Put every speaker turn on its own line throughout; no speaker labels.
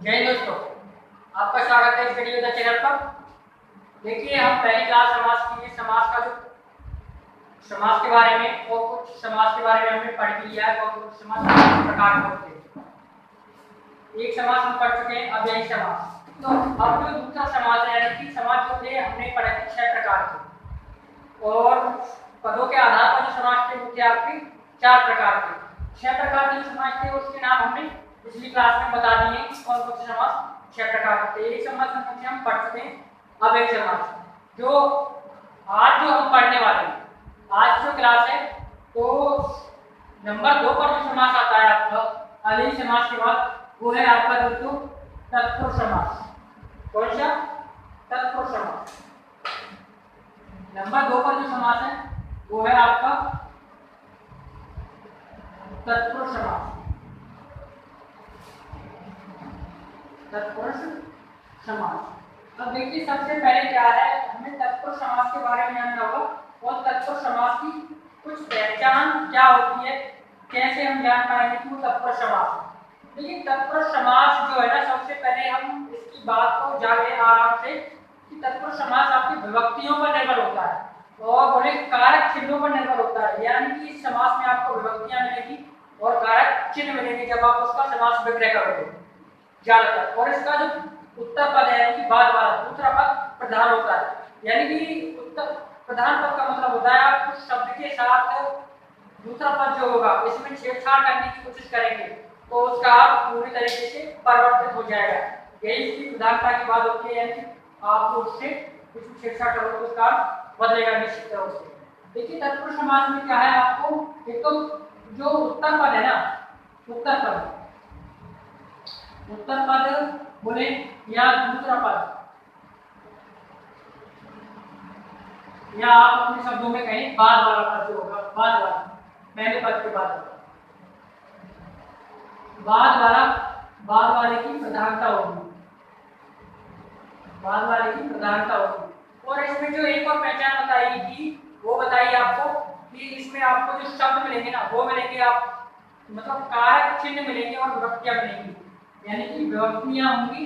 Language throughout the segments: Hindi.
जय दोस्तों, आपका स्वागत है इस वीडियो द चैनल पर। देखिए, हम पहली क्लास समाज का जो समाज के बारे में और कुछ समाज के बारे में हमने पढ़ लिया है और कुछ समाज के प्रकार होते हैं। एक समाज हम पढ़ चुके हैं, अब यही समाज। तो अब जो दूसरा समाज है, यानी कि समाज जो थे हमने पढ़े थे 6 प्रकार के, और पदों के आधार पर जो समाज थे वो थे आपके 4 प्रकार के। 6 प्रकार के समाज थे उसके नाम हमने पिछली क्लास में बता दिए कि कौन कौन से समाज 6 प्रकार के थे। एक समाज हम पढ़ चुके हैं, अब एक समाज जो आज जो हम पढ़ने वाले हैं, आज जो क्लास है, तो नंबर 2 पर जो समास आता है आपका अलिंग समास के बाद, वो है आपका दोस्तों तत्पुरुष समास। कौन सा? तत्पुरुष समास। नंबर 2 पर जो समास है वो है आपका तत्पुरुष समास। तत्पुरुष समास। अब देखिए, सबसे पहले क्या है, हमें तत्पुरुष समास के बारे में जानना होगा और तत्पुरुष समास की कुछ पहचान क्या होती है, कैसे हम जान पाएंगे कि वो तत्पुरुष समास है। देखिए, तत्पुरुष समास जो है ना, सबसे पहले हम इसकी बात को जाने आराम से कि तत्पुरुष समास आपकी विभक्तियों पर निर्भर होता है और बोले कारक चिन्हों पर निर्भर होता है। यानी कि इस समास में आपको विभक्तियां मिलेगी और कारक चिन्ह मिलेंगे जब आप उसका समास विग्रह करोगे ज्यादातर। और इसका जो उत्तर पद है, यानी कि बाद वाला दूसरा पद प्रधान होता है। यानी कि उत्तर प्रधान पद का मतलब होता है आप कुछ शब्द के साथ दूसरा पद जो होगा इसमें छेड़छाड़ करने की कोशिश करेंगे तो उसका आप पूरी तरीके से परिवर्तित हो जाएगा। यही इसकी प्रधानता की बात होती है, यानी आप उससे कुछ छेड़छाड़ करोगे तो उसका बदलेगा निश्चित तौर से। देखिए, तत्पुरुष समास में क्या है, आपको एक तो जो उत्तर पद है ना, उत्तर पद बोले या दूसरा पद, या आप अपने शब्दों में कहें बाद वाला पद जो होगा, बाद वाला पहले पद के बाद वाले की प्रधानता होगी, बाद वाले की प्रधानता होगी। और इसमें जो एक और पहचान बताई थी वो बताइए आपको कि इसमें आपको जो शब्द मिलेंगे ना वो मिलेंगे, आप मतलब कारक चिन्ह मिलेंगे और विभक्तियां मिलेंगी। यानी कि विभक्तियां होंगी,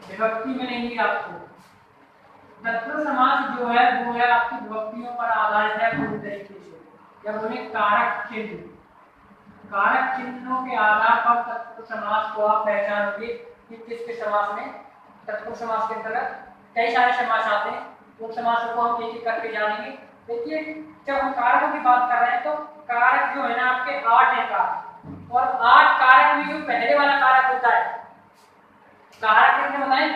विभक्ति मिलेंगी आपको। तत्पुरुष समास जो है वो है आपकी विभक्तियों पर आधारित है पूरी तरीके से। जब उन्हें कारक चिन्हों के आधार पर तत्पुरुष समास को आप पहचानोगे कि किसके समास में, तत्पुरुष समास के अंतर्गत कई सारे समास आते हैं, उन समासों को हम एक एक करके जानेंगे। देखिए, जब हम कारकों की बात कर रहे हैं तो कारक जो है ना आपके 8 है कारक, और 8 कारक में जो पहले वाला कारक होता है, कारक कितने बताएं,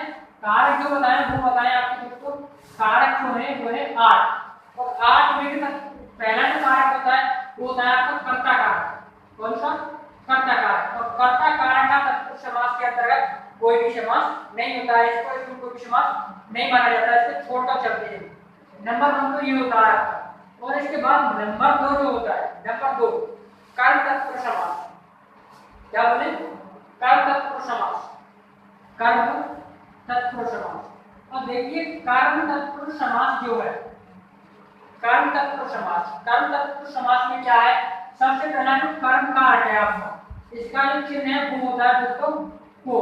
कारक जो बताएं वो बताएं आपके दोस्तों, कारक जो है वो है 8, और 8 में पहला जो कारक होता है वो होता है आपका कर्ता कारक। कौन सा? कर्ता कारक। और कर्ता कारक का तत्पुरुष समास के अंतर्गत कोई भी समास नहीं होता है, इसमें कोई भी समास नहीं माना जाता है, इसको छोड़कर चलते हैं। नंबर 1 तो ये होता है आपका, और इसके बाद नंबर 2 जो होता है, नंबर 2 कर्म तत्पुरुष समास। क्या बोले? कर्म तत्पुरुष समास, कर्म तत्पुरुष समास। अब देखिए, कर्म तत्पुरुष समास जो है, कर्म तत्पुरुष समास में क्या है, सबसे पहला जो कर्म कारक है आपका, इसका जो चिन्ह है वो होता है दोस्तों को।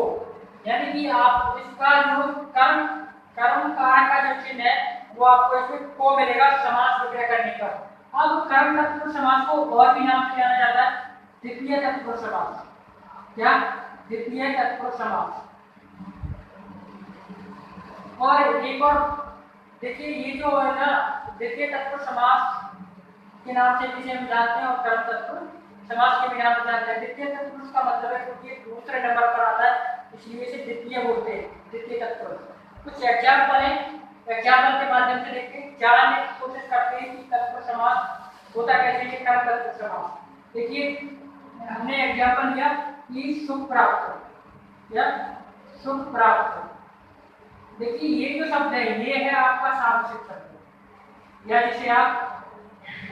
यानी कि आप इसका जो कर्म कारक का जो चिन्ह है वो आपको इसमें को मिलेगा समास विग्रह करने पर। अब कर्म तत्पुरुष समास को और भी नाम से जाना जाता है द्वितीय तत्पुरुष समास। क्या? द्वितीय तत्पुरुष समास। और एक और देखिए, ये जो है ना द्वितीय तत्पुरुष समास के नाम से जिसे हम जानते हैं और कर्म तत्पुरुष समास के भी नाम से जानते हैं। द्वितीय तत्पुरुष का मतलब है क्योंकि दूसरे नंबर पर आता है इसलिए इसे द्वितीय बोलते हैं, द्वितीय तत्पुरुष। कुछ एग्जाम्पल है, एग्जाम्पल के माध्यम से देखते हैं, जानने की कोशिश करते हैं कि तत्पुरुष समास होता कैसे है, कर्म तत्पुरुष समास। देखिए, हमने एग्जाम्पल लिया कि सुख प्राप्त या सुख प्राप्त। देखिए, ये जो शब्द है ये है आपका सामसिक शब्द, या जिसे आप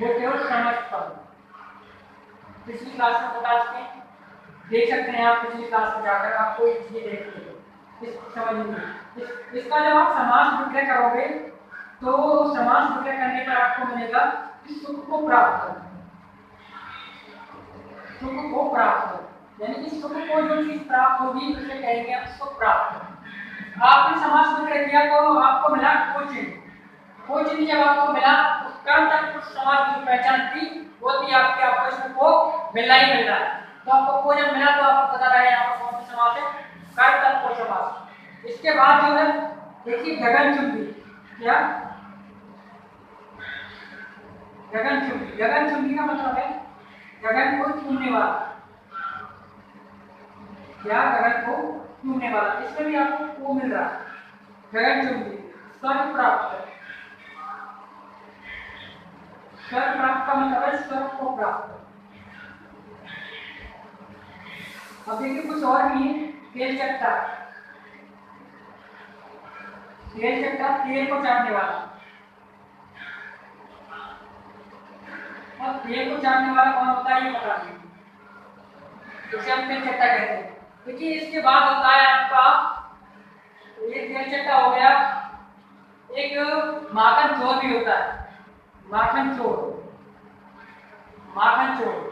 बोलते हो समस्त पद। पिछली क्लास में बता चुके हैं, देख सकते हैं आप पिछली क्लास में जाकर, आपको ये देख लीजिए, इस समझ इसका जब आप समास विग्रह करोगे तो समास विग्रह करने पर आपको मिलेगा कि सुख को प्राप्त कर, सुख को प्राप्त कर। यानी कि सुख को जो चीज प्राप्त होगी उसे कहेंगे हम सुख प्राप्त। आपने समास में किया तो आपको मिला कोचिंग। कोचिंग जब आपको मिला तो कर्म तक कुछ समास की पहचान थी वो थी आपके, आपको इसमें को मिलना ही मिल रहा है। तो आपको को जब मिला तो आपको पता रहा यहाँ पर कौन सा समास है, कर्म तक को समास। इसके बाद जो है देखिए गगनचुंबी। क्या गगनचुंबी? गगनचुंबी का मतलब है गगन को छूने वाला, या गगन को छूने वाला। इसमें भी आपको को मिल रहा है, गगनचुंबी। स्वर्ग प्राप्त, स्वर्ग प्राप्त का मतलब है स्वर्ग को प्राप्त। अब देखिए कुछ और भी है, तेल चट्टा। तेल चट्टा तेल को चाटने वाला। और तेल को चाटने वाला कौन होता है ये बता दीजिए, इसे हम तेल चट्टा कहते हैं। देखिए इसके बाद होता है आपका, ये तेल चट्टा हो गया। एक माखन चोर भी होता है, माखन चोर। माखन चोर,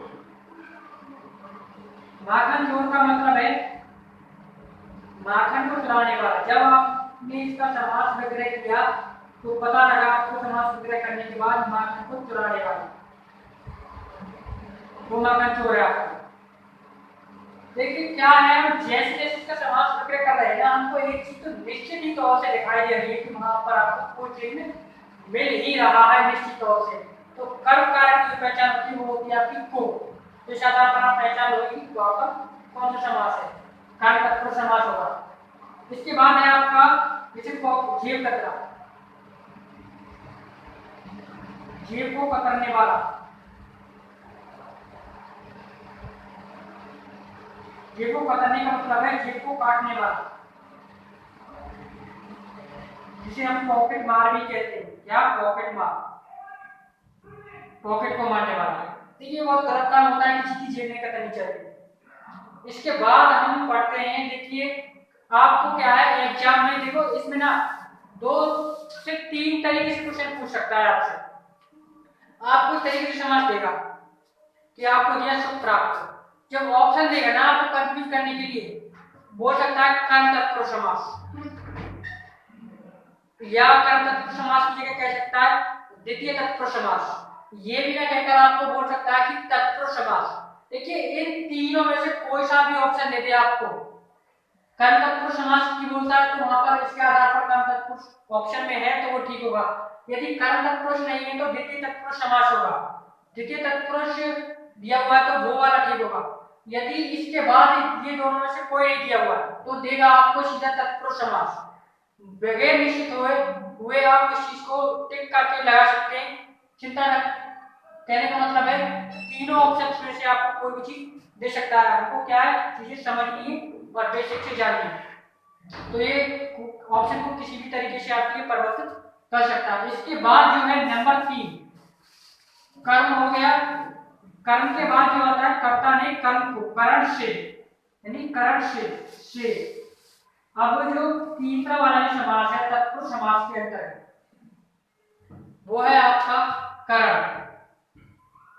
माखन चोर का मतलब है माखन को चुराने वाला। जब आपने इसका समास विग्रह किया तो पता लगा आपको समास विग्रह करने के बाद माखन को चुराने वाला, वो माखन चोर है आपका। देखिए क्या है, हम जैसे जैसे इसका समास विग्रह कर रहे हैं ना, हमको एक चीज तो निश्चित ही तौर से दिखाई दे रही है कि वहां पर आपको कोई चिन्ह मिल ही रहा है निश्चित तौर से। तो कर्म कारक की पहचान होती है वो होती है आपकी को। तो इस आधार पर आप पहचान होगी कि वहां पर कौन सा समास है, कर्म तत्पुरुष समास होगा। इसके बाद है आपका जैसे जेब कतरा, जेब को कतरने वाला। जेब को कतरने का मतलब है जेब को काटने वाला, जिसे हम पॉकेट मार भी कहते हैं। क्या? पॉकेट मार, पॉकेट को मारने वाला। देखिए बहुत गलत काम होता है, किसी की जेब नहीं कतरनी चाहिए। इसके बाद हम पढ़ते हैं, देखिए आपको क्या है एग्जाम में, देखो इसमें ना 2 से 3 तरीके से क्वेश्चन पूछ सकता है आपसे। आपको इस तरीके से समास देगा कि आपको दिया सुख प्राप्त, जब ऑप्शन देगा ना आपको कंफ्यूज करने के लिए बोल सकता है कर्म तत्पुरुष समास, या कर्म तत्पुरुष समास की जगह कह सकता है द्वितीय तत्पुरुष समास। ये भी ना कहकर आपको बोल सकता है कि तत्पुरुष समास। देखिए इन तीनों में से कोई सा भी ऑप्शन दे दे आपको, कर्म तत्पुरुष समास की बोलता है तो वहां पर इसके आधार पर कर्म तत्पुरुष ऑप्शन में है तो वो ठीक होगा। यदि कर्म तत्पुरुष नहीं है तो द्वितीय तत्पुरुष समास होगा। द्वितीय तत्पुरुष दिया हुआ है तो वो वाला ठीक होगा। यदि इसके बाद ये दोनों में से कोई नहीं दिया हुआ तो देगा आपको सीधा तत्पुरुष समास। बगैर निश्चित हुए आप इस चीज को टिक करके लगा सकते हैं, चिंता न। कहने का मतलब है तीनों ऑप्शन में से आपको कोई भी चीज दे सकता है। हमको क्या है चीजें समझनी है और बेसिक से जाननी है, तो ये ऑप्शन को किसी भी तरीके से आपके लिए परिवर्तित कर सकता है। इसके बाद जो है नंबर 3 कर्म हो गया। कर्म के बाद जो आता है कर्ता ने कर्म को करण से, यानी करण से। अब जो तीसरा वाला जो समास है तत्पुरुष समास के अंतर्गत वो है आपका करण।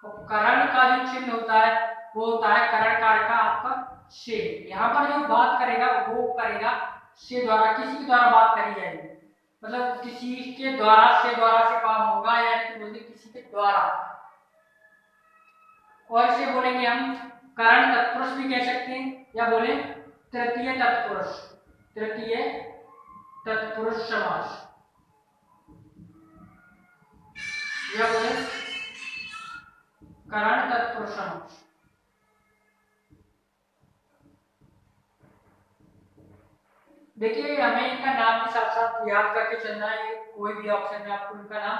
तो करण का जो चिन्ह होता है वो होता है करण कारक का आपका से। यहाँ पर जो बात करेगा वो करेगा से द्वारा, किसी के द्वारा बात करी जाएगी, मतलब किसी के द्वारा से काम होगा, या बोलते किसी के द्वारा। और इसे बोलेंगे हम करण तत्पुरुष भी कह सकते हैं, या बोले तृतीय तत्पुरुष, तृतीय तत्पुरुष समास, या बोले करण तत्पुरुष समास। देखिए हमें इनका नाम के साथ साथ याद करके चलना है, कोई भी ऑप्शन में आपको इनका नाम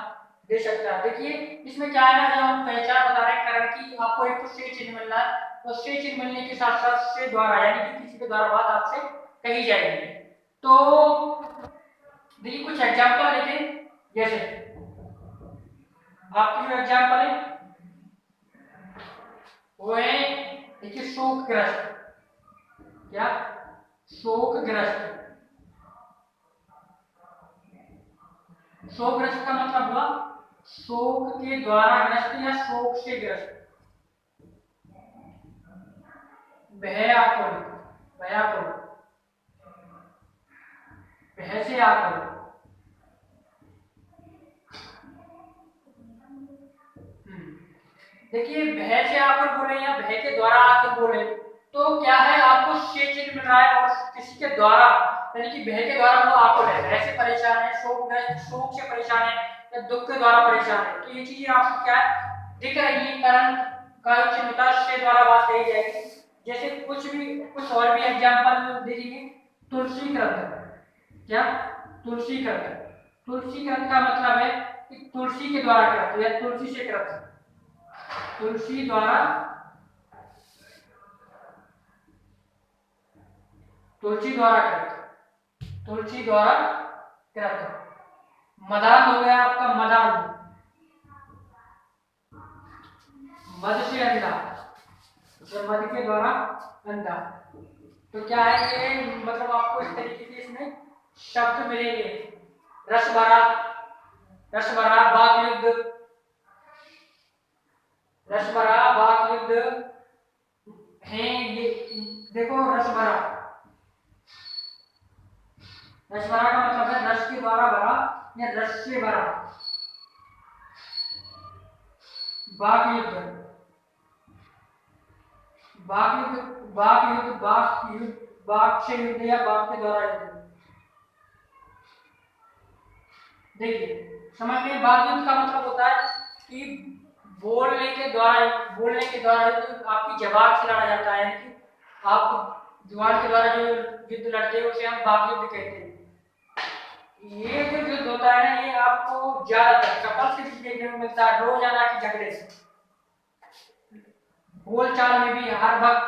दे सकता है। देखिए इसमें क्या है ना, जब हम पहचान बता रहे हैं करण की, आपको एक तो से चिन्ह मिलना है, और से चिन्ह मिलने के साथ साथ से द्वारा, यानी कि किसी के द्वारा बात आपसे कही जाएगी। तो देखिए कुछ एग्जाम्पल लेते हैं, जैसे आपकी जो एग्जाम्पल है वो है देखिए शोकग्रस्त। क्या? शोकग्रस्त। शोकग्रस्त का मतलब हुआ शोक के द्वारा ग्रस्त या शोक से ग्रस्त। व्याकुल, व्याकुल, भय से आकुल। देखिए भय से आकुल बोले या भय के द्वारा आकुल बोले तो क्या है, आपको से चिन्ह मिल रहा है और किसी के द्वारा, यानी कि भय के द्वारा वो आकुल है, भय से परेशान है, शोक से परेशान है या दुख के द्वारा परेशान है। तो ये चीजें आपको क्या दिख रही है, कारण का चिन्हता से द्वारा बात कही जाएगी। जैसे कुछ और भी एग्जांपल देखिए, तुलसी कृत, क्या तुलसी कृत, तुलसी कृत का मतलब है कि तुलसी के द्वारा कृत या तुलसी से कृत, तुलसी द्वारा, तुलसी द्वारा कृत, तुलसी द्वारा कृत। मदान हो गया आपका, मदान, मद से अंधा, मद के द्वारा अंधा। तो क्या है ये, मतलब आपको इस तरीके के इसमें शब्द मिलेंगे। रस भरा, रस भरा वाक युद्ध, रस भरा वाक युद्ध है ये। देखो रस भरा, रस भरा का मतलब है रस के द्वारा भरा या रस से भरा। वाक युद्ध, वाक युद्ध, वाक युद्ध, वाक युद्ध, वाक से युद्ध या वाक के द्वारा युद्ध। देखिए समझ में, वाक युद्ध का मतलब होता है कि बोलने के द्वारा, बोलने के द्वारा युद्ध, आपकी जबान से लड़ा जाता है, कि आप जुबान के द्वारा जो युद्ध लड़ते हैं उसे हम वाक युद्ध कहते हैं। ये जो युद्ध होता है ना, ये आपको ज्यादातर कपल से भी देखने को मिलता है, रोजाना के झगड़े से, बोलचाल में भी हर वक्त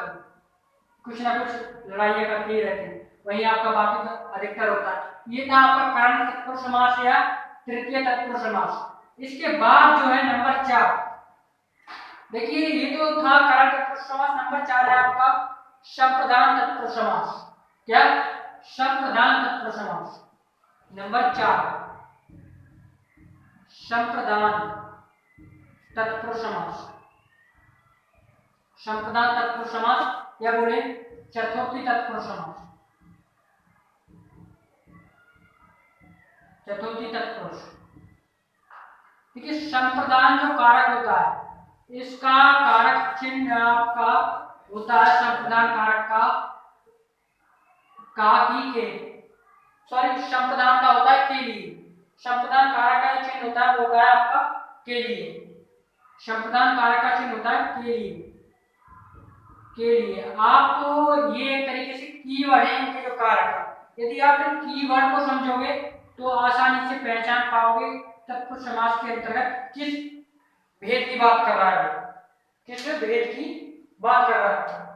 कुछ ना कुछ लड़ाइयां करते ही रहते हैं, वही आपका बाकी अधिकतर होता है। ये था आपका कारण तत्पुरुष समास या तृतीय तत्पुरुष समास। इसके बाद जो है नंबर 4, देखिए ये तो था कारण तत्पुरुष समास। नंबर 4 है आपका संप्रदान तत्पुरुष समास। क्या, संप्रदान तत्पुरुष समास। नंबर 4 संप्रदान तत्पुरुष समास, संप्रदान तत्पुरुष समास या बोले चतुर्थी तत्पुरुष समास, चतुर्थी तत्पुरुष। देखिए संप्रदान जो कारक होता है, इसका कारक चिन्ह आपका होता है संप्रदान कारक का की के, सॉरी संप्रदान का होता है के लिए, संप्रदान कारक का चिन्ह होता है वो होता है आपका के लिए, संप्रदान कारक का चिन्ह होता है के लिए, के लिए। आपको ये एक तरीके से कीवर्ड है इनके जो कारक है, यदि आप कीवर्ड को समझोगे तो आसानी से पहचान पाओगे तत्पुरुष समास के अंतर्गत किस भेद की बात कर रहा है, किस भेद की बात कर रहा है।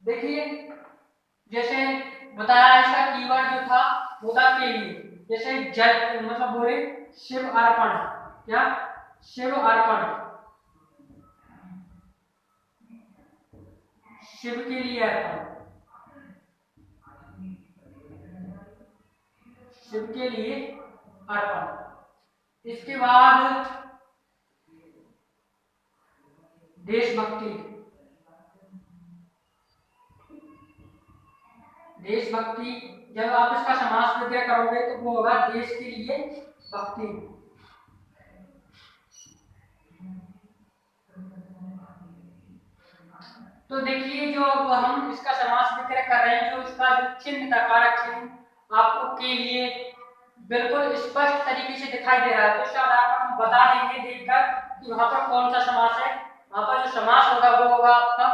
देखिए जैसे बताया इसका कीवर्ड जो था वो था के लिए, जैसे जल मतलब बोले शिव अर्पण, क्या शिव अर्पण, शिव के लिए अर्पण, शिव के लिए अर्पण। इसके बाद देशभक्ति, देशभक्ति जब आप इसका समास विग्रह करोगे तो वो होगा देश के लिए भक्ति। तो देखिए जो हम इसका समास विग्रह कर रहे हैं, जो इसका जो चिन्ह था कारक चिन्ह आपको के लिए बिल्कुल स्पष्ट तरीके से दिखाई दे रहा है, तो शायद आप हम बता देंगे देखकर कि वहां पर कौन सा समास है। वहां पर जो समास होगा वो होगा आपका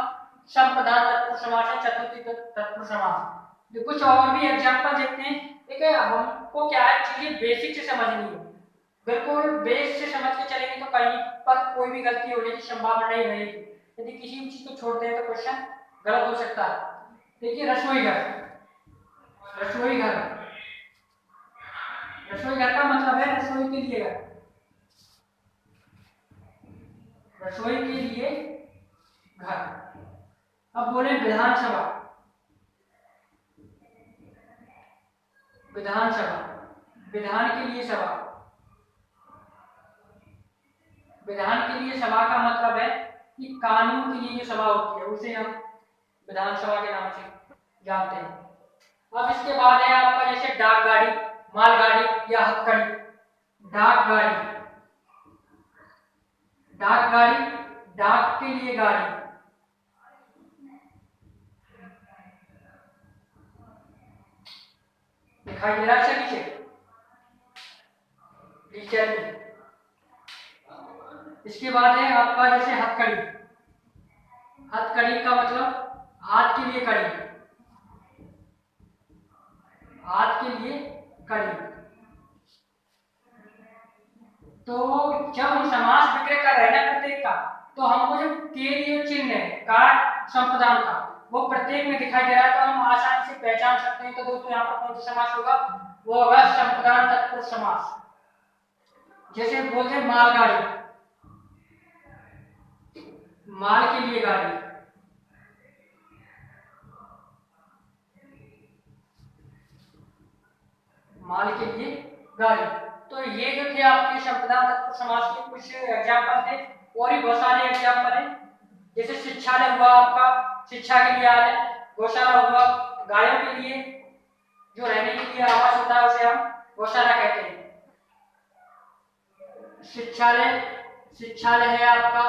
संप्रदान तत्पुरुष समास है, चतुर्थी तत्पुरुष समास। कुछ और भी एग्जांपल देखते हैं। देखिए हमको क्या है, चीजें बेसिक से समझनी है, बिल्कुल बेस से समझ के चलेंगे तो कहीं पर कोई भी गलती होने की संभावना नहीं रहेगी। यदि किसी भी चीज को छोड़ते हैं तो क्वेश्चन गलत हो सकता है। देखिए रसोई घर, रसोई घर, रसोई घर का मतलब है रसोई के लिए घर, रसोई के लिए घर। अब बोले विधानसभा, विधानसभा विधान के लिए सभा, विधान के लिए सभा का मतलब है कि कानून के लिए जो सभा होती है उसे हम विधानसभा के नाम से जानते हैं। अब इसके बाद है आपका जैसे डाक गाड़ी, मालगाड़ी या हथकड़ी। डाक गाड़ी, डाक गाड़ी, डाक के लिए गाड़ी। दिखाई दे रहा है नीचे टीचर में। इसके बाद है आपका जैसे हथकड़ी। हथकड़ी का मतलब हाथ के लिए कड़ी, हाथ के लिए कड़ी। तो जब हम समास विग्रह कर रहे हैं ना प्रत्येक का, तो हमको जो के लिए चिन्ह है कार संप्रदान का, वो प्रत्येक में दिखाई दे रहा है, तो हम आसानी से पहचान सकते हैं। तो दोस्तों यहाँ पर कौन सा समास होगा, वो होगा संप्रदान तत्पुरुष समास। जैसे बोलते हैं मालगाड़ी, माल के लिए गाड़ी। माल के लिए गाड़ी। तो ये जो थे आपके संप्रदान तत्पुरुष समास के कुछ एग्जाम्पल थे, और भी बहुत सारे एग्जाम्पल हैं। जैसे शिक्षालय हुआ आपका, शिक्षा के लिए आलय। गौशाला हुआ, गायों के लिए जो रहने के लिए आवास होता है उसे हम गौशाला कहते हैं। शिक्षालय, शिक्षालय है आपका,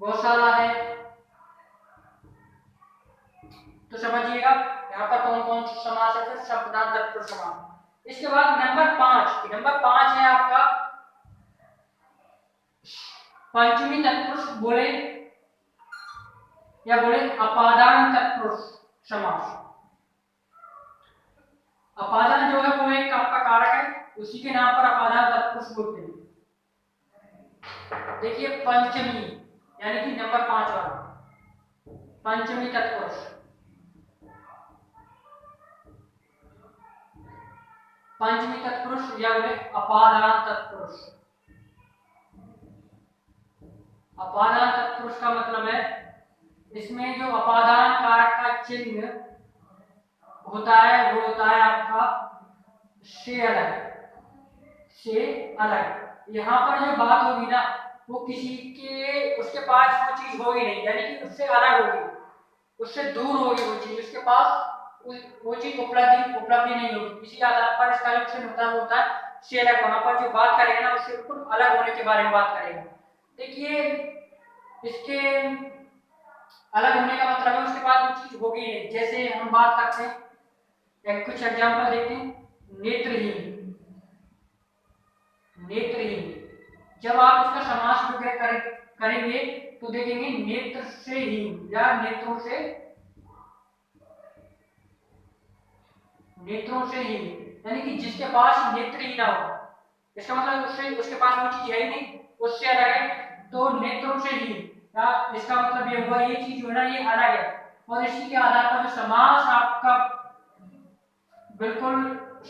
गौशाला है। तो समझिएगा यहाँ पर कौन कौन सा समास है, फिर संप्रदान तत्पुरुष समास। इसके बाद नंबर 5, नंबर 5 है आपका पंचमी तत्पुरुष बोले या बोले अपादान तत्पुरुष समास। अपादान जो है वो एक आपका कारक है, उसी के नाम पर अपादान तत्पुरुष बोलते हैं। देखिए पंचमी यानी कि नंबर 5 वाला पंचमी तत्पुरुष। पंचमी तत्पुरुष या बोले अपादान तत्पुरुष। अपादान तत्पुरुष का मतलब है इसमें जो अपादान कारक का चिन्ह होता है वो होता है आपका से अलग, से अलग। यहाँ पर जो बात होगी ना वो किसी के उसके पास वो चीज होगी नहीं, यानी कि उससे अलग होगी, उससे दूर होगी वो चीज, उसके पास वो चीज उपलब्धि नहीं होगी। इसी आधार पर इसका जो चिन्ह होता है वो होता है से अलग। वहां पर जो बात करेगा ना उससे बिल्कुल अलग होने के बारे में बात करेगा। देखिए इसके अलग होने का मतलब है उसके पास वो चीज होगी नहीं। जैसे हम बात करते हैं, कुछ एग्जांपल देखते हैं। नेत्रहीन, नेत्रहीन जब आप इसका समास विग्रह करेंगे तो देखेंगे नेत्र से हीन या नेत्रों से, नेत्रों से हीन, यानी कि जिसके पास नेत्र ही ना हो। इसका मतलब उसके पास वो चीज है ही नहीं, उससे अलग है। तो नेत्रों से हीन या इसका मतलब ये हुआ ये चीज जो है ना ये अलग है। और इसी के आधार पर जो समास आपका बिल्कुल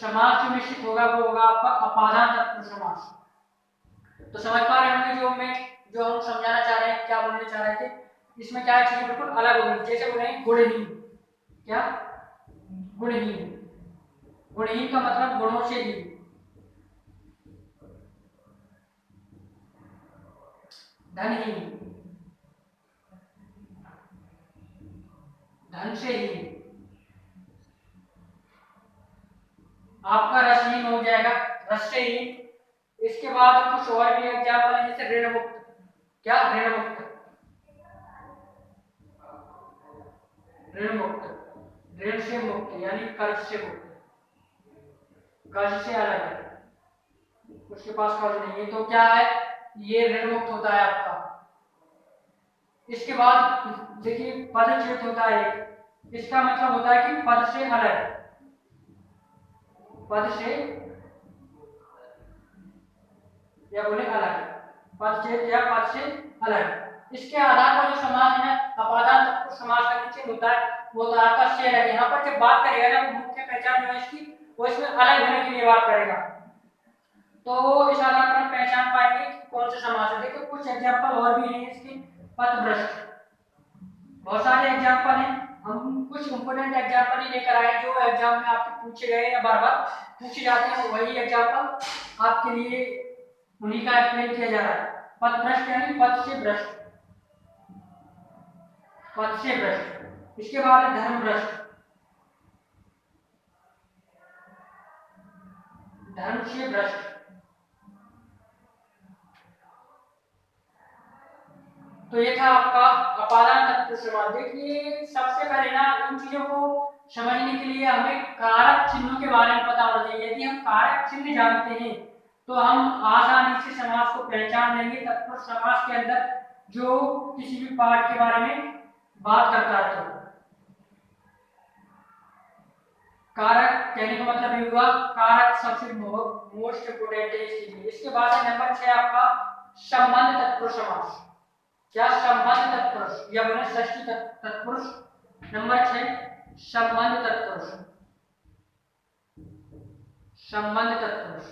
समास जो निश्चित होगा वो होगा आपका अपादान तत्पुरुष समास। तो समझ पा रहे होंगे जो हम समझाना चाह रहे हैं, क्या बोलने चाह रहे थे। इसमें क्या चीजें बिल्कुल अलग होगी। जैसे बोले गुणहीन, क्या गुणहीन, गुणहीन का मतलब गुणों से हीन। धनहीन, धन से हीन। आपका रसहीन हो जाएगा, रस से हीन। इसके बाद कुछ और भी एग्जाम्पल है जैसे ऋण मुक्त, क्या ऋण मुक्त, ऋण मुक्त, ऋण से मुक्त यानी कर्ज से मुक्त, कर्ज से अलग है, उसके पास कर्ज नहीं है तो क्या है ये ऋण मुक्त होता है आपका। इसके बाद देखिए पदच्युत होता है एक, इसका मतलब होता है कि पद से अलग, पद से या बोले अलग, पद से या पद से अलग। इसके आधार पर जो समास है अपादान तत्पुरुष समास का निश्चय होता है वो तो आपका से अलग। यहाँ पर जब बात करेगा ना मुख्य पहचान जो है इसकी वो इसमें अलग होने के लिए बात करेगा। तो इस आधार पर हम पहचान पाएंगे कि कौन सा समास है। देखो कुछ एग्जांपल और भी हैं इसके। पथभ्रष्ट, बहुत सारे एग्जांपल हैं, हम कुछ इंपोर्टेंट एग्जांपल ही लेकर आए जो एग्जाम में आपके पूछे गए या बार बार पूछे जाते हैं। वही एग्जांपल आपके लिए उन्हीं का एक्सप्लेन किया जा रहा है। पथभ्रष्ट यानी पथ से भ्रष्ट, पद से भ्रष्ट। इसके बाद है धर्म भ्रष्ट, धर्म से भ्रष्ट। तो ये था आपका अपादान तत्पुरुष समास। देखिए सबसे पहले ना इन चीजों को समझने के लिए हमें कारक चिन्हों के बारे में पता होना चाहिए। यदि हम कारक चिन्ह जानते हैं तो हम आसानी से समास को पहचान लेंगे। तत्पुरुष समास के अंदर जो किसी भी पार्ट के बारे में बात करता है तो कारक कहने का मतलब ये हुआ कारक सबसे मोस्ट इम्पोर्टेंट है इसके लिए। इसके बाद है नंबर 6 आपका संबंध तत्पुरुष समास। क्या संबंध तत्पुरुष या बोले षष्ठी तत्पुरुष। नंबर 6 संबंध तत्पुरुष, संबंध तत्पुरुष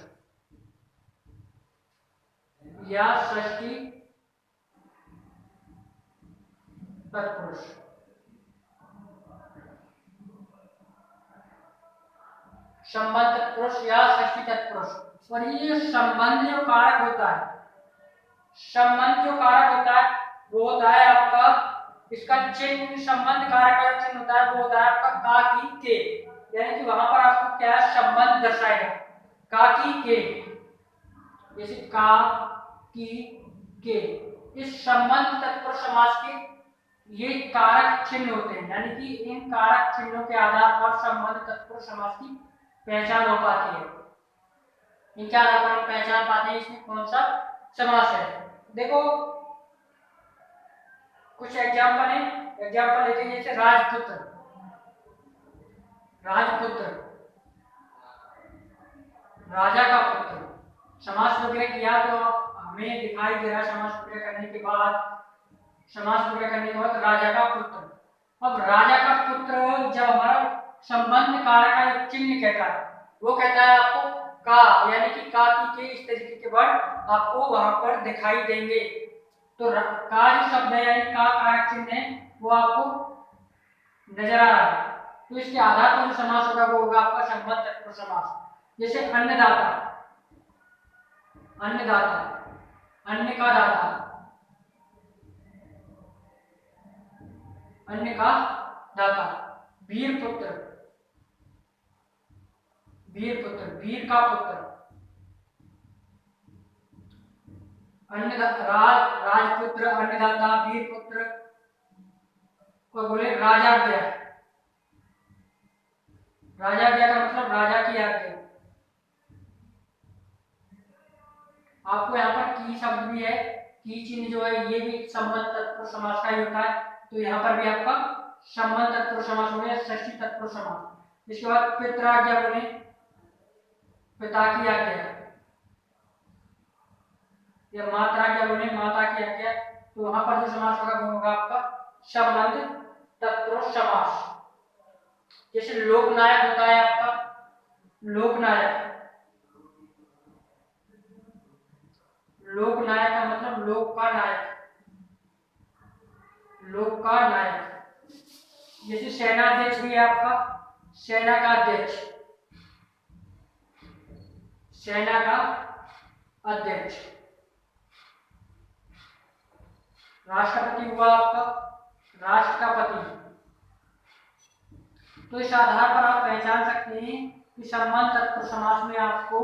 या षष्ठी तत्पुरुष। संबंध तत्पुरुष या षष्ठी तत्पुरुष। और ये संबंध जो कारक होता है, संबंध जो कारक होता है वो होता है आपका, इसका चिन्ह संबंध कारक का चिन्ह होता है वो होता है आपका का की के। यानी कि वहां पर आपको क्या है संबंध दर्शाएगा का की के, जैसे का की के। इस संबंध तत्पुरुष समास के ये कारक चिन्ह होते हैं। यानी कि इन कारक चिन्हों के आधार पर संबंध तत्पुरुष समास की पहचान हो पाती है। इनके आधार पर हम पहचान पाते हैं इसमें कौन सा समास है। देखो कुछ एग्जाम्पल है, एग्जाम्पल लेते हैं जैसे राजपुत्र, राजपुत्र राजा का पुत्र। समास वगैरह किया तो हमें दिखाई दे रहा है समास वगैरह करने के बाद, समास वगैरह करने के बाद राजा का पुत्र। अब राजा का पुत्र जब हमारा संबंध कारक का चिन्ह कहता है वो कहता है आपको का, यानी कि का की के, इस तरीके के वर्ड आपको वहां पर दिखाई देंगे। तो का जो शब्द है यानी का कारक चिन्ह है वो आपको नजर आ रहा है। तो इसके आधार पर जो समास होगा वो होगा आपका संबंध तत्पुरुष समास। जैसे अन्नदाता, अन्नदाता अन्न का दाता, अन्न का दाता। वीर पुत्र, वीर पुत्र वीर का पुत्र। राजपुत्र, अन्नदाता, वीर पुत्र। और बोले राजाज्ञा, राजाज्ञा का मतलब राजा की आज्ञा। आपको यहाँ पर की शब्द भी है, की चिन्ह जो है ये भी संबंध तत्पुरुष समास का ही होता है। तो यहाँ पर भी आपका संबंध तत्पुरुष समास हो गया, षष्ठी तत्पुरुष समास। इसके बाद पितराज्ञा बोले पिता की आज्ञा, या मातराज्ञा बोले माता की आज्ञा। तो वहां पर जो समास होगा वो होगा आपका संबंध तत्पुरुष समास। जैसे लोकनायक होता है आपका, लोकनायक, लोकनायक का मतलब लोक का नायक, लोक का नायक। जैसे सेनाध्यक्ष भी है आपका, सेना का अध्यक्ष, सेना का अध्यक्ष। राष्ट्रपति हुआ आपका राष्ट्र का पति। तो इस आधार पर आप पहचान सकते हैं कि संबंध तत्पुरुष समास में आपको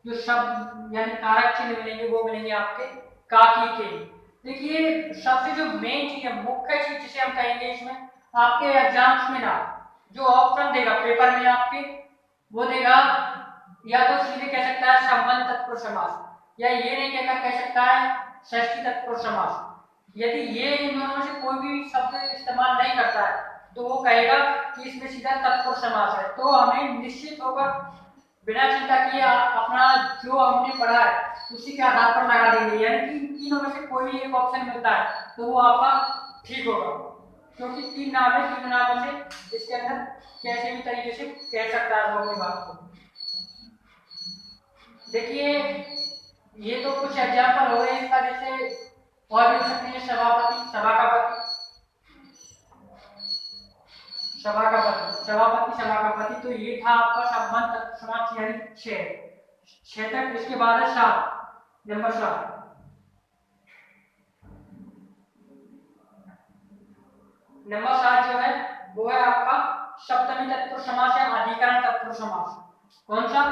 जो शब्द यानी कारक चिन्ह मिलेंगे वो मिलेंगे आपके का की के। देखिए सबसे जो मेन चीज है, मुख्य चीज जिसे हम कहेंगे इसमें आपके एग्जाम्स में ना जो ऑप्शन देगा पेपर में आपके, वो देगा या तो सीधे कह सकता है संबंध तत्पुरुष समास, या ये नहीं कहकर कह सकता है षष्ठी तत्पुरुष समास। यदि ये इन दोनों में से कोई भी शब्द इस्तेमाल नहीं करता है तो वो कहेगा कि इसमें सीधा तत्पुरुष समास है। तो हमें निश्चित होकर बिना चिंता किए अपना जो हमने पढ़ा है उसी के आधार पर लगा देंगे। यानी कि तीनों में से कोई भी एक ऑप्शन मिलता है तो वो आपका ठीक होगा, क्योंकि तीन नाम है, तीन नामों से इसके अंदर कैसे भी तरीके से कह सकता है वो अपनी बात को। देखिए ये तो कुछ एग्जाम्पल हो गए इसका, जैसे और भी हो सकते हैं सभापति, सभा का पति, सभा का पति, सभापति, सभा का पति। तो ये था आपका संबंध तत्पुरुष समास यानी 6 तक। इसके बाद है 7, नंबर 7। नंबर 7 जो है वो है आपका सप्तमी तत्पुरुष समास या अधिकरण तत्पुरुष समास। कौन सा?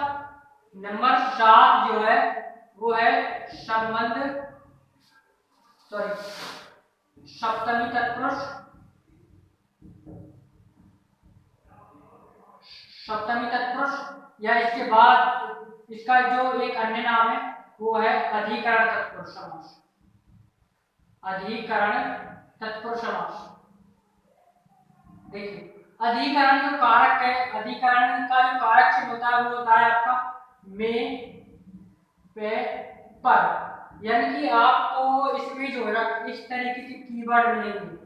नंबर 7 जो है वो है सप्तमी तत्पुरुष या इसके बाद इसका जो एक अन्य नाम है वो है अधिकरण तत्पुरुष समास। अधिकरण तत्पुरुष समास। देखिए अधिकरण जो कारक है, अधिकरण का जो कारक चिन्ह होता है वो होता है आपका में, पे, पर। यानी कि आपको इसमें जो है ना इस तरीके के कीवर्ड मिलेंगे,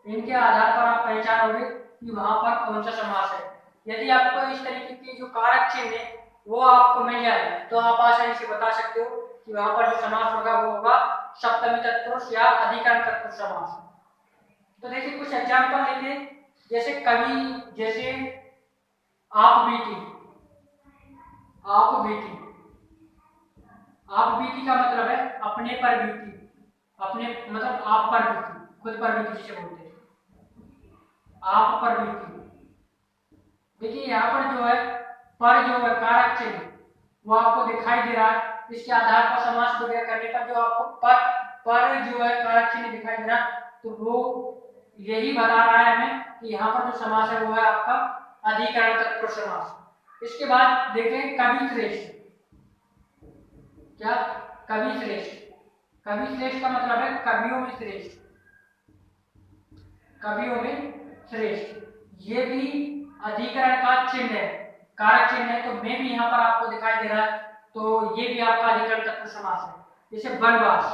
इनके आधार पर आप पहचानोगे कि वहां पर कौन सा समास है। यदि आपको इस तरीके के जो कारक चिन्ह है वो आपको मिल जाए तो आप आसानी से बता सकते हो कि वहां पर जो समास होगा वो होगा सप्तमी तत्पुरुष या अधिकरण तत्पुरुष समास। तो देखिए कुछ एग्जांपल लेते हैं, जैसे कवि, जैसे आप बीती। आप बीती, आप बीती का मतलब है अपने पर बीती, अपने मतलब आप पर बीती, खुद पर बीती जिसे बोलते हैं, आप पर बीती। देखिए यहाँ पर जो है पर जो है कारक चिन्ह वो आपको दिखाई दे रहा है, इसके आधार पर समास वगैरह करने पर जो आपको पर जो है कारक चिन्ह दिखाई दे रहा है तो वो यही बता रहा है हमें कि यहाँ पर जो समास है वो है आपका अधिकरण तत्पुरुष समास। इसके बाद देखें कवि श्रेष्ठ। क्या? कवि श्रेष्ठ। कवि श्रेष्ठ का मतलब है कवियों में श्रेष्ठ, कवियों में श्रेष्ठ। ये भी अधिकरण का चिन्ह है, कारक चिन्ह है, तो मैं भी यहाँ पर आपको दिखाई दे रहा है, तो ये भी आपका अधिकरण तत्पुरुष समास है। जैसे वनवास,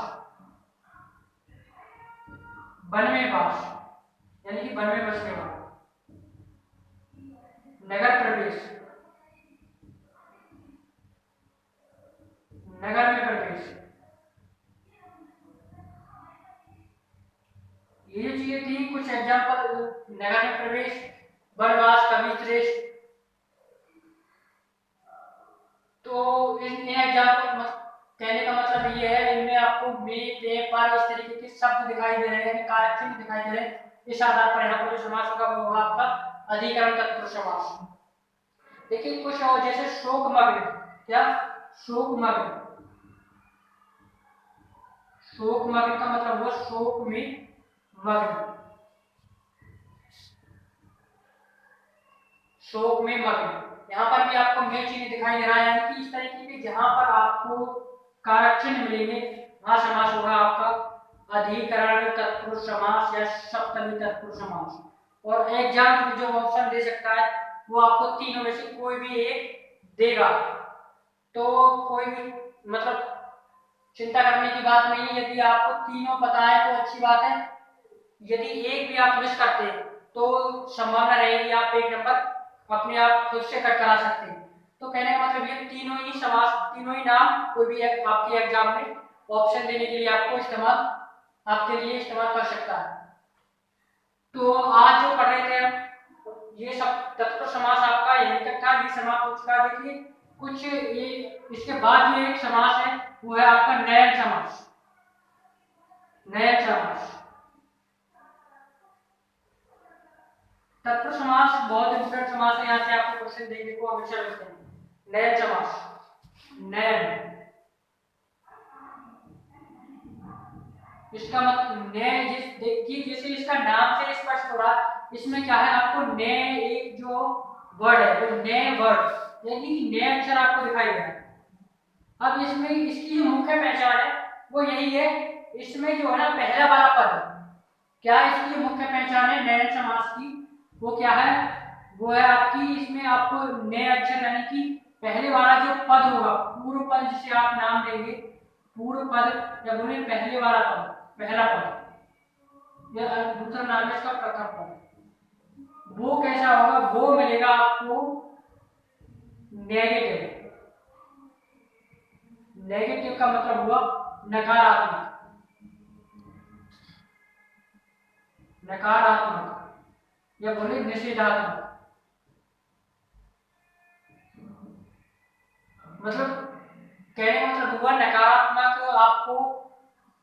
वन में वास यानी कि वन में बसने वाला। नगर प्रवेश, नगर में प्रवेश। ये चीजें थी कुछ एग्जांपल, नगर में प्रवेश, वनवास, कवि श्रेष्ठ। तो इन एग्जांपल कहने का मतलब ये है इनमें आपको में, पे, पर इस तरीके के शब्द दिखाई दे रहे हैं, कारक चिन्ह दिखाई दे रहे हैं। इस आधार पर यहाँ पर जो समास होगा वो होगा आपका अधिकरण तत्पुरुष समास। देखिए कुछ और, जैसे शोकमग्न। क्या? शोकमग्न। शोकमग्न का मतलब हुआ शोक में मग्न, शोक में मग्न। यहाँ पर भी आपको में चिन्ह दिखाई दे रहा है, यानी कि इस तरीके के जहां पर आपको कारक चिन्ह मिलेंगे वहां समास होगा आपका अधिकरण तत्पुरुष समास या सप्तमी तत्पुरुष समास। और एग्जाम जो ऑप्शन दे सकता है वो आपको तीनों में से कोई भी एक देगा, तो कोई भी मतलब चिंता करने की बात नहीं है। यदि आपको तीनों पता है तो अच्छी बात है, यदि एक भी आप मिस करते हैं तो संभावना रहेगी आप एक नंबर अपने आप खुद से कट करा सकते हैं। तो कहने का मतलब ये तीनों ही समास, तीनों ही नाम कोई भी आपके एग्जाम में ऑप्शन देने के लिए आपको आपके लिए इस्तेमाल कर सकता है। तो आज जो पढ़ रहे थे हम ये सब तत्पुरुष समास आपका यही तक था, ये समाप्त हो चुका है। देखिए कुछ ये इसके बाद जो एक समास है वो है आपका नयन समास। नयन समास, तत्पुरुष समास बहुत इंपोर्टेंट समास है, यहाँ से आपको क्वेश्चन देखने को हमेशा मिलते हैं। नयन समास, नयन, इसका मतलब नए, देखिए जैसे इसका नाम से स्पष्ट हो रहा, इसमें क्या है आपको नए एक जो वर्ड है वो नए वर्ड यानी कि नए अक्षर आपको दिखाई दे रहा है। अब इसमें इसकी जो मुख्य पहचान है वो यही है, इसमें जो है ना पहला वाला पद, क्या इसकी जो मुख्य पहचान है नयन समास की वो क्या है? वो है आपकी इसमें आपको नए अक्षर यानी कि पहले वाला जो पद होगा, पूर्व पद जिसे आप नाम देंगे, पूर्व पद या बोले पहले वाला पद, पहला पद या दूसरा नाम है इसका प्रथम पद, वो कैसा होगा? वो मिलेगा आपको नेगेटिव। नेगेटिव का मतलब हुआ नकारात्मक, नकारात्मक या बोले निषेधात्मक। मतलब कहने का मतलब हुआ नकारात्मक आपको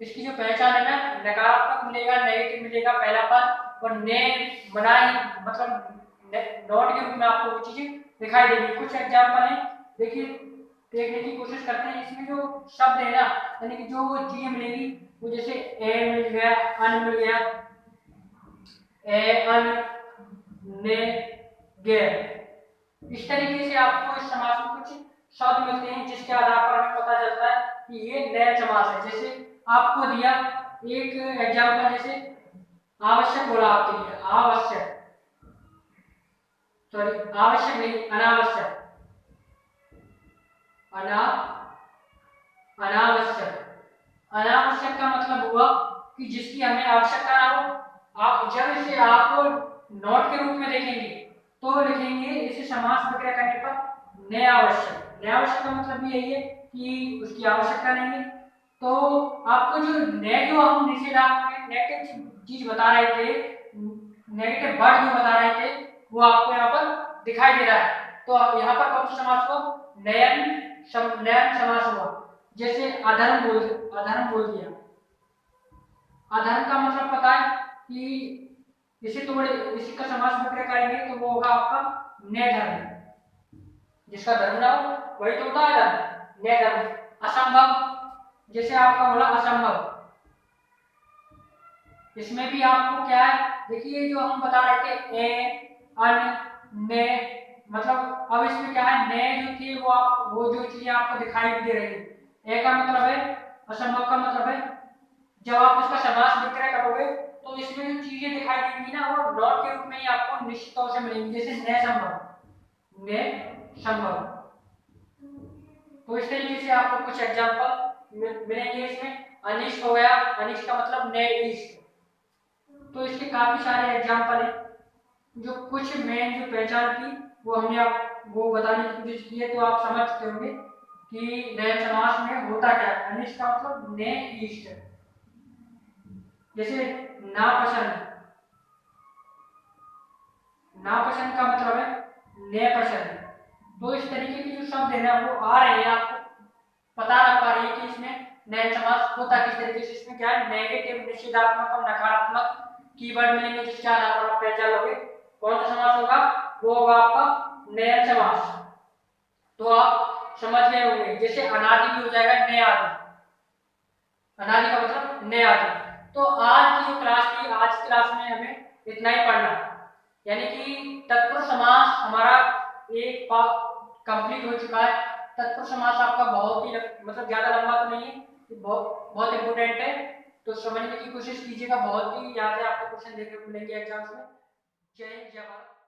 इसकी जो पहचान है ना, नकारात्मक मिलेगा, नेगेटिव मिलेगा पहला पद, और ने बना ही मतलब नॉट के रूप में आपको वो चीजें दिखाई देगी। कुछ एग्जाम्पल है, देखिए देखने की कोशिश करते हैं। इसमें जो शब्द है ना, यानी कि जो वो चीजें मिलेगी, वो जैसे ए मिल गया, अन मिल गया, ए अन ने गे, इस तरीके से आपको इस समास में कुछ शब्द मिलते हैं जिसके आधार पर हमें पता चलता है कि ये नया समास है। जैसे आपको दिया एक एग्जाम्पल, जैसे आवश्यक बोला आपके लिए, आवश्यक, सॉरी आवश्यक नहीं, अनावश्यक, अनावश्यक। अनावश्यक का मतलब हुआ कि जिसकी हमें आवश्यकता ना हो। आप जब इसे आप नॉट के रूप में देखेंगे तो लिखेंगे इसे समास विग्रह करने पर नयावश्यक। नयावश्यक का मतलब भी यही है कि उसकी आवश्यकता नहीं है। तो आपको जो हम निषेधात्मक नेगेटिव चीज बता रहे थे, नेगेटिव वर्ड जो बता रहे थे, वो आपको यहाँ पर दिखाई दे रहा है। तो यहाँ पर कौन सा समास हुआ? नयन समास हुआ। जैसे अधर्म बोल दिया। अधर्म का मतलब पता है कि इसी का समास विग्रह करेंगे तो वो होगा आपका नैधर्म। जिसका धर्म ना हो वही तो होता है धर्म, नैधर्म। असंभव, जैसे आपका बोला असंभव, इसमें भी आपको क्या है, देखिए जो हम बता रहे थे ए अन ने, मतलब अब इसमें क्या है, ने जो थी वो जो चीजें आपको दिखाई दे रही है। ए का मतलब है असंभव, का मतलब है जब आप इसका समास विग्रह करोगे तो इसमें जो चीजें दिखाई देंगी ना, वो नॉट के रूप में ही आपको निश्चित तौर से मिलेंगी। जैसे ने संभव। तो इस तरीके से आपको कुछ एग्जांपल मिलेंगे इसमें। अनिष्ट हो गया, अनिष्ट का मतलब ने इष्ट। तो इसके काफी सारे एग्जांपल हैं। जो कुछ मेन जो पहचान थी वो हमने आप वो बताने की कोशिश की है। तो आप समझ सकते होंगे कि नए समास में होता क्या है। अनिष्ट का मतलब ने इष्ट। जैसे नापसंद, नापसंद का मतलब है ने पसंद। तो इस तरीके के जो शब्द है ना वो आ रहे हैं, आपको पता लग पा रही है कि इसमें नए समास होता किस तरीके से। इसमें क्या है, नेगेटिव, निषेधात्मक और नकारात्मक कीवर्ड मिलेंगे जिसके आधार पर आप पहचान लोगे कौन सा समास होगा। वो होगा आपका नया समास। तो आप समझ गए होंगे। जैसे अनादि भी हो जाएगा नया आदि। अनादि का मतलब नया आदि। तो आज की जो क्लास थी, आज की क्लास में हमें इतना ही पढ़ना है। यानी कि तत्पुरुष समास हमारा एक कंप्लीट हो चुका है। तत्पुरुष समास आपका बहुत ही मतलब ज्यादा लंबा तो नहीं है, बहुत बहुत इंपोर्टेंट है। तो समझने की कोशिश कीजिएगा, बहुत ही याद है आपको, क्वेश्चन देखने को मिलेंगे एग्जाम्स में। जय हिंद, जय भारत।